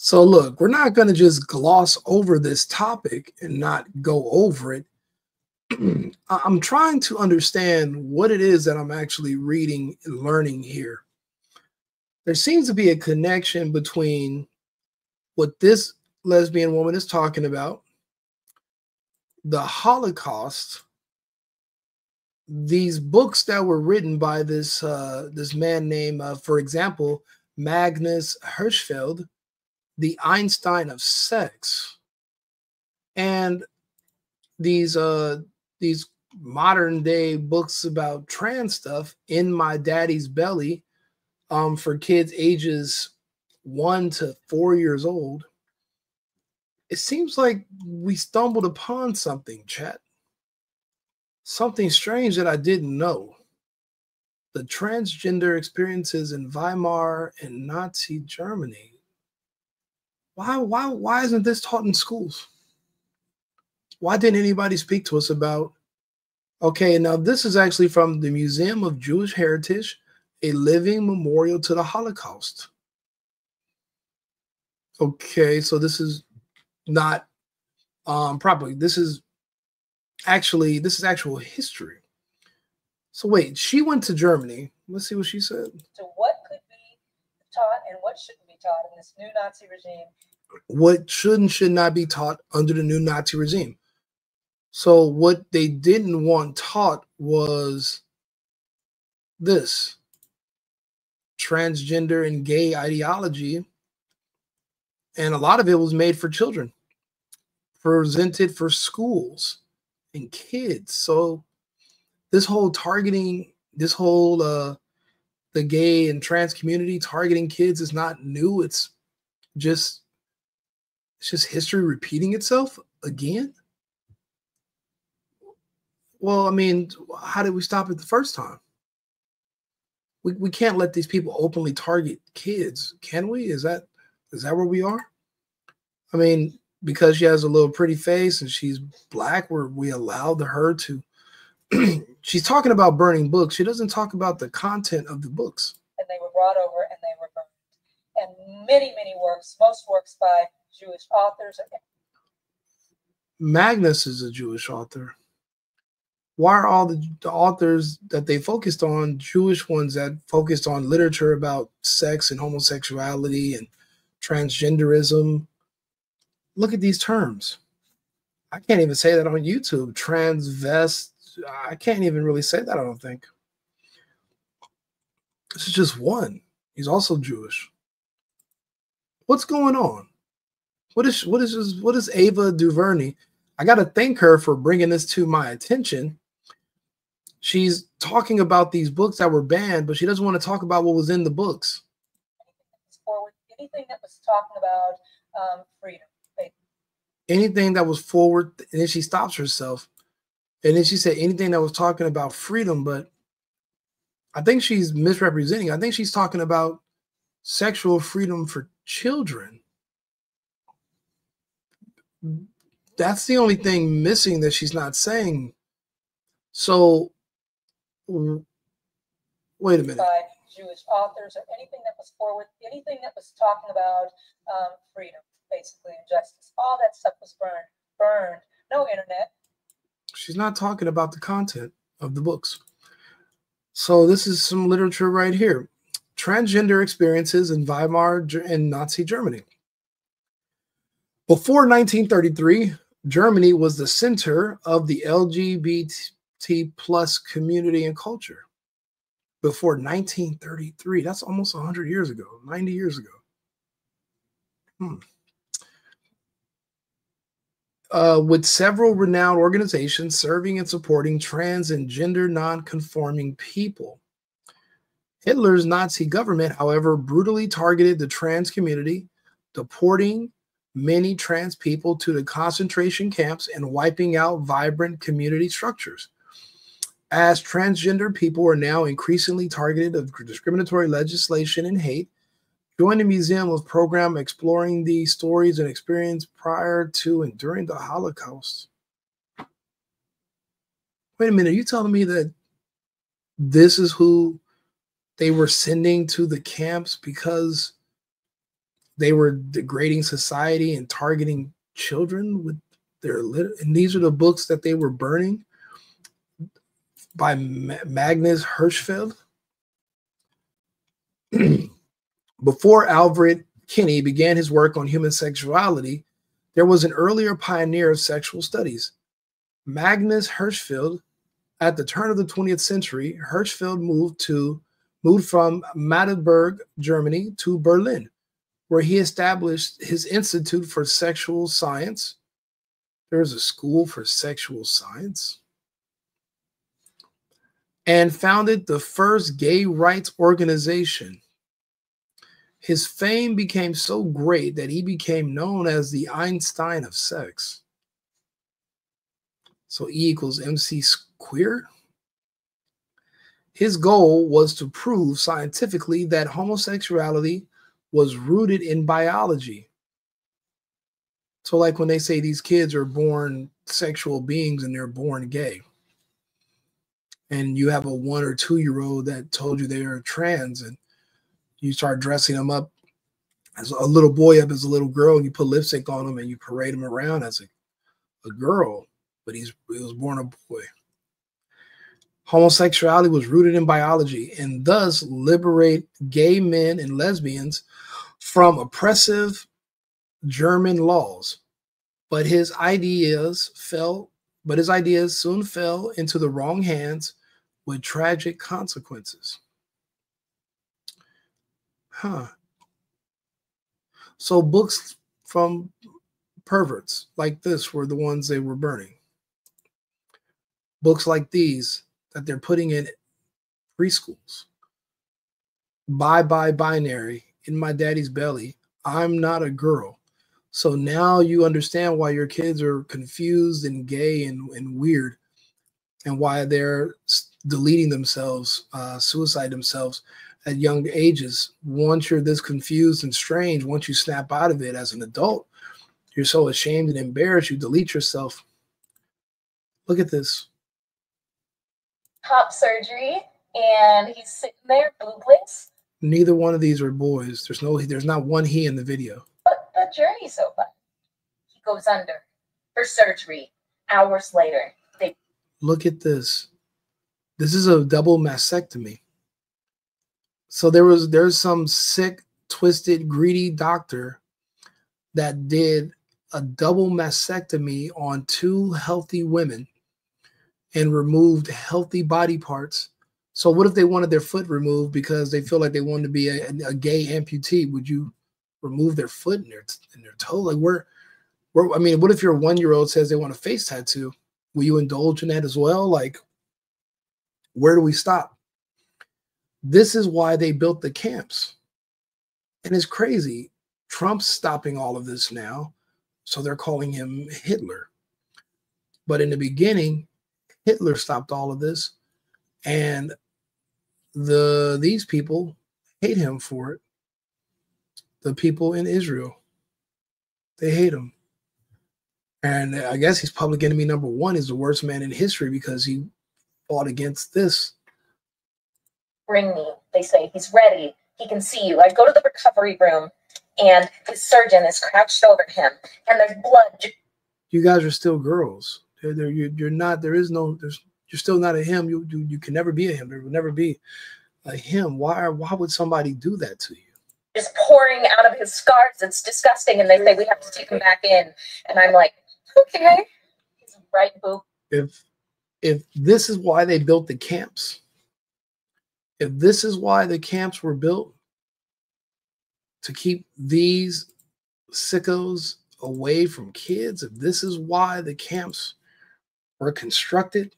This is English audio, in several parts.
So, look, we're not going to just gloss over this topic and not go over it. I'm trying to understand what it is that I'm actually reading and learning here. There seems to be a connection between what this lesbian woman is talking about, the Holocaust, these books that were written by this man named, for example, Magnus Hirschfeld, the Einstein of sex, and these uh these modern day books about trans stuff in my daddy's belly, for kids ages 1 to 4 years old. It seems like we stumbled upon something, chat. Something strange that I didn't know. The transgender experiences in Weimar and Nazi Germany. Why isn't this taught in schools? Why didn't anybody speak to us about? Okay, now this is actually from the Museum of Jewish Heritage, a living memorial to the Holocaust. Okay, so this is not properly. This is actual history. So wait, she went to Germany. Let's see what she said. To what could be taught and what shouldn't be taught in this new Nazi regime. What should not be taught under the new Nazi regime. So what they didn't want taught was this transgender and gay ideology. And a lot of it was made for children, presented for schools and kids. So this whole targeting, the gay and trans community targeting kids is not new. It's just history repeating itself again. Well, I mean, how did we stop it the first time? We can't let these people openly target kids, can we? Is that where we are? I mean, because she has a little pretty face and she's black, we allowed her to. She's talking about burning books. She doesn't talk about the content of the books. And they were brought over and they were burned. And many, many works, most works by Jewish authors. Magnus is a Jewish author. Why are all the authors that they focused on Jewish ones that focused on literature about sex and homosexuality and transgenderism? Look at these terms. I can't even say that on YouTube. Transvest. I can't even really say that, I don't think. This is just one. He's also Jewish. What's going on? What is Ava DuVernay? I got to thank her for bringing this to my attention. She's talking about these books that were banned, but she doesn't want to talk about what was in the books. Anything that was talking about freedom. Anything that was forward, and then she stops herself. And then she said anything that was talking about freedom, but I think she's misrepresenting. I think she's talking about sexual freedom for children. That's the only thing missing that she's not saying. So, wait a minute. By Jewish authors or anything that was forward, anything that was talking about freedom, basically, and justice. All that stuff was burned. No internet. She's not talking about the content of the books. So this is some literature right here. Transgender experiences in Weimar and Nazi Germany. Before 1933, Germany was the center of the LGBT plus community and culture. Before 1933, that's almost 100 years ago, 90 years ago. With several renowned organizations serving and supporting trans and gender non-conforming people. Hitler's Nazi government, however, brutally targeted the trans community, deporting many trans people to the concentration camps and wiping out vibrant community structures. As transgender people are now increasingly targeted of discriminatory legislation and hate, join the Museum of Program exploring the stories and experience prior to and during the Holocaust. Wait a minute, are you telling me that this is who they were sending to the camps because They were degrading society and targeting children with their and these are the books that they were burning by Magnus Hirschfeld. Before Alfred Kinney began his work on human sexuality, there was an earlier pioneer of sexual studies, Magnus Hirschfeld. At the turn of the 20th century, Hirschfeld moved from Magdeburg, Germany, to Berlin, where he established his Institute for Sexual Science. There's a school for sexual science. And founded the first gay rights organization. His fame became so great that he became known as the Einstein of sex. So E equals MC squared. His goal was to prove scientifically that homosexuality was rooted in biology. So like when they say these kids are born sexual beings and they're born gay, and you have a 1 or 2 year old that told you they are trans, and you start dressing them up as a little boy, up as a little girl, and you put lipstick on them and you parade him around as a girl, but he was born a boy. Homosexuality was rooted in biology and thus liberate gay men and lesbians from oppressive German laws. But his ideas soon fell into the wrong hands with tragic consequences. So books from perverts like this were the ones they were burning. Books like these that they're putting in preschools. Bye bye binary, in my daddy's belly, I'm not a girl. So now you understand why your kids are confused and gay and weird, and why they're deleting themselves, suicide themselves at young ages. Once you're this confused and strange, once you snap out of it as an adult, you're so ashamed and embarrassed, you delete yourself. Look at this. Top surgery, and he's sitting there, boobless. Neither one of these are boys. There's not one he in the video. But the journey's so fun. He goes under for surgery. Hours later, look at this. This is a double mastectomy. So there's some sick, twisted, greedy doctor that did a double mastectomy on 2 healthy women and removed healthy body parts. So what if they wanted their foot removed because they feel like they wanted to be a gay amputee? Would you remove their foot and their toe? Like where? I mean, what if your 1-year-old says they want a face tattoo? Will you indulge in that as well? Like, where do we stop? This is why they built the camps. And it's crazy. Trump's stopping all of this now, so they're calling him Hitler. But in the beginning, Hitler stopped all of this, and these people hate him for it. The people in Israel, they hate him. And I guess he's public enemy number 1. He's the worst man in history because he fought against this. Bring me, they say. He's ready. He can see you. I go to the recovery room, and his surgeon is crouched over him, and there's blood. You guys are still girls. You're not. You're still not a him. You can never be a him. There will never be a him. Why would somebody do that to you? Just pouring out of his scars. It's disgusting. And they say we have to take him back in. And I'm like, okay. He's right, boo. If this is why they built the camps, if this is why the camps were built, to keep these sickos away from kids, if this is why the camps were constructed,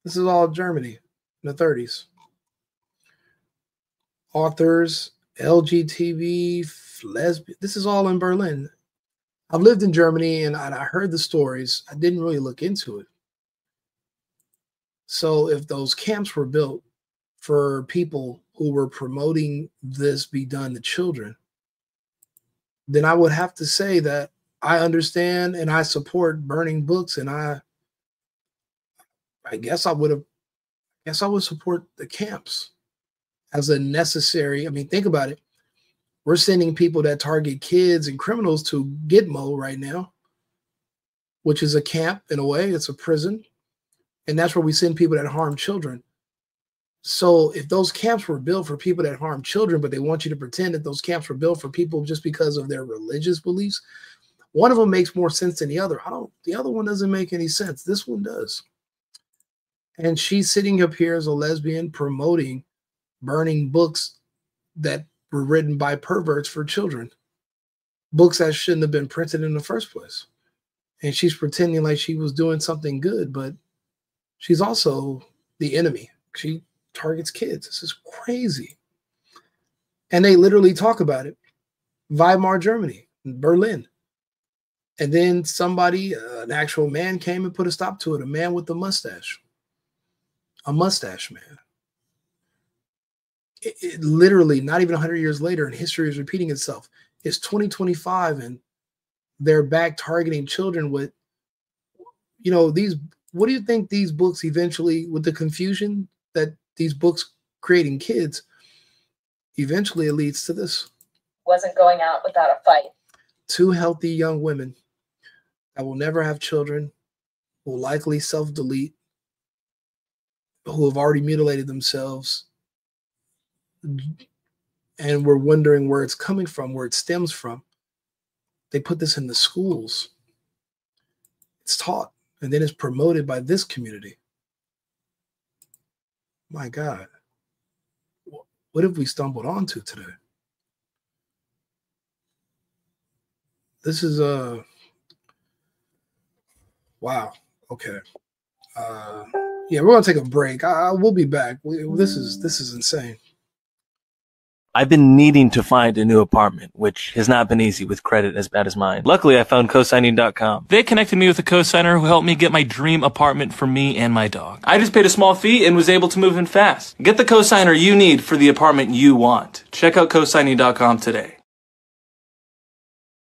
this is all Germany in the 30s. Authors, LGBT, lesbian, this is all in Berlin. I've lived in Germany and I heard the stories. I didn't really look into it. So if those camps were built for people who were promoting this be done to children, then I would have to say that I understand and I support burning books, and I guess I would have Yes, I would support the camps as a necessary. I mean, think about it. We're sending people that target kids and criminals to Gitmo right now, which is a camp in a way. It's a prison. And that's where we send people that harm children. So if those camps were built for people that harm children, but they want you to pretend that those camps were built for people just because of their religious beliefs, one of them makes more sense than the other. The other one doesn't make any sense. This one does. And she's sitting up here as a lesbian promoting burning books that were written by perverts for children, books that shouldn't have been printed in the first place. And she's pretending like she was doing something good, but she's also the enemy. She targets kids. This is crazy. And they literally talk about it. Weimar, Germany, Berlin. And then somebody, an actual man, came and put a stop to it, a man with a mustache. A mustache man. It literally, not even 100 years later, and history is repeating itself. It's 2025, and they're back targeting children with, you know, these. What do you think these books eventually, with the confusion that these books creating kids, eventually it leads to this? Wasn't going out without a fight. 2 healthy young women that will never have children, will likely self-delete, who have already mutilated themselves, and we're wondering where it's coming from, where it stems from. They put this in the schools. It's taught, and then it's promoted by this community. My God. What have we stumbled onto today? This is wow. Okay. Yeah, we're gonna take a break. We'll be back. This is insane. I've been needing to find a new apartment, which has not been easy with credit as bad as mine. Luckily, I found cosigning.com. They connected me with a cosigner who helped me get my dream apartment for me and my dog. I just paid a small fee and was able to move in fast. Get the cosigner you need for the apartment you want. Check out cosigning.com today.